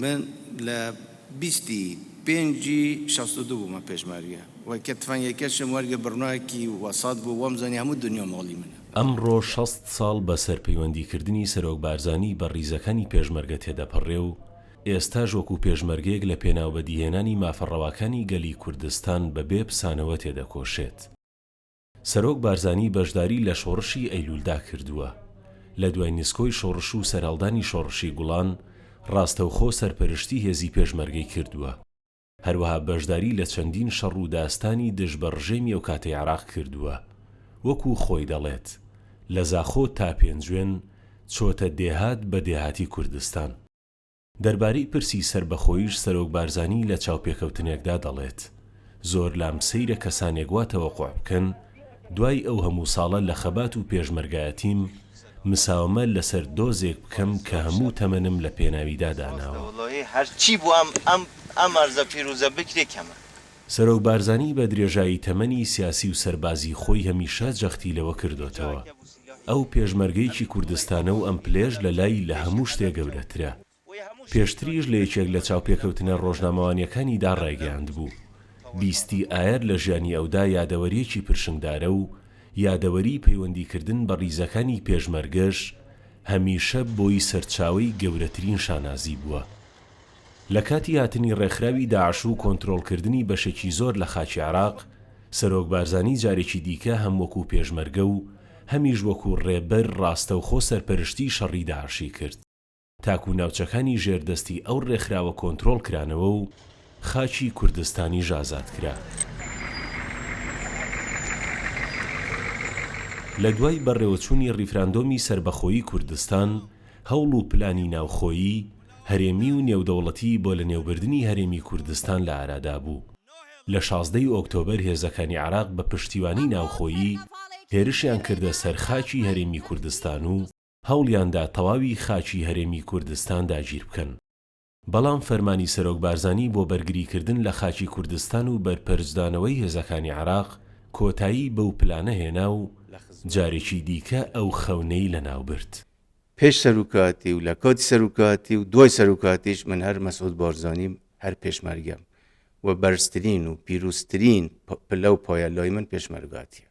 من لە 25 62 بوومە پێشمەرگە و کە تفەنگەکەشم وەرگە بڕنایەکی وەسات بوو وەم زانی هەموو دنیا ماڵی منە. ئەمڕۆ 60 ساڵ بەسەر پەیوەندیکردنی سەرۆک بارزانی بە ڕیزەکانی پێشمەرگە تێدەپەڕێ و ئێستاژ وەکو پێشمەرگەیەک لە پێناوبەدیهێنانی مافەڕەواکانی گەلی کوردستان بەبێ پسانەوە تێدەکۆشێت. سەرۆک بارزانی بەشداری لە شۆڕشی ئەیلولدا کردووە. لە دوای نسکۆی شۆڕش و سەرهەڵدانی شۆڕشی گوڵان ڕاستەوخۆ سەرپەرشتی هێزی پێشمەرگەی کردووە. هەروەها بەشداری لە چەندین شەڕ و داستانی دژ بە ڕژێمی ئەو کاتەی عێراق کردووە. وەکو خۆی دەڵێت لە زاخۆ تا پێنجوێن چۆتە دێهات بە دێهاتی کوردستان. دەربارەی پرسی سربەخۆیش سەرۆک بارزانی لە چاوپێکەوتنێکدا دەڵێت زۆر لام سەیرە کەسانێک وا تەوەقوع بکەن دوای ئەو هەموو ساڵە لە خەبات و پێشمەرگایەتیم مساومە لەسەر دۆزێک بکەم کە هەموو تەمەنم لە پێناویدا داناوە. هەرچی بوو ئەم ئەرزە پیرۆزە بکرێ کەمە. سەرۆک بارزانی بە درێژایی تەمەنی سیاسی و سەربازی خۆی هەمیشە جەختی لەوە کردوتەوە. ئەو پێشمەرگەیەکی کوردستانە و ئەم پلێژ لە لای لە هەموو شتێک گەورەترە. پێشتریش لە یەکێک لە چاوپێکەوتنە ڕۆژنامەوانیەکانیدا ڕایگەیاند بوو. بیستی ئایر لە ژیانی ئەودا یادەوەریەکی پرشنگدارە و یادەوەری پەیوەندیکردن بە ڕیزەکانی پێشمەرگەش هەمیشە بۆی سەرچاوەی گەورەترین شانازی بووە. لە کاتی هاتنی ڕێکخراوی داعش و کۆنتڕۆڵکردنی بەشێکی زۆر لە خاکی عێراق سەرۆک بارزانی جارێکی دیکە هەم وەکو پێشمەرگە و هەمیش وەکو ڕێبەر ڕاستەوخۆ سەرپەرشتی شەڕی داعشی کرد. تاکو ناوچەکانی ژێردەستی ئەو ڕێکخراوە کۆنتڕۆڵ کرانەوە و خاکی کوردستانی ژازاد کرا. لە دوای بەڕێوەچوونی ڕیفراندۆمی سربەخۆیی کوردستان هەوڵ و پلانی ناوخۆیی هەرێمی و نێودەوڵەتی بۆ لە نێوبردنی هەرێمی کوردستان لە ئارادا بوو. لە 16 ئۆکتۆبەر هێزەکانی عێراق بە پشتیوانی ناوخۆیی هێرشیان کردە سەر خاکی هەرێمی کوردستان و هەوڵیاندا تەواوی خاکی هەرێمی کوردستان داگیر بکەن. بەڵام فەرمانی سەرۆک بارزانی بۆ بەرگریکردن لە خاکی کوردستان و بەرپەرجدانەوەی هێزەکانی عێراق کۆتایی بەو پلانە هێنا و جارێکی دیکە ئەو خەونەی لەناو برد. پێش سەرۆکاتی و لە کاتی سەرۆکاتی و دوای سەرۆکاتیش من هەر مەسعود بارزانیم هەر پێشمەرگەم و بەرزترین و پیرۆزترین پلە و پایەلای من پێشمەرگاتیە.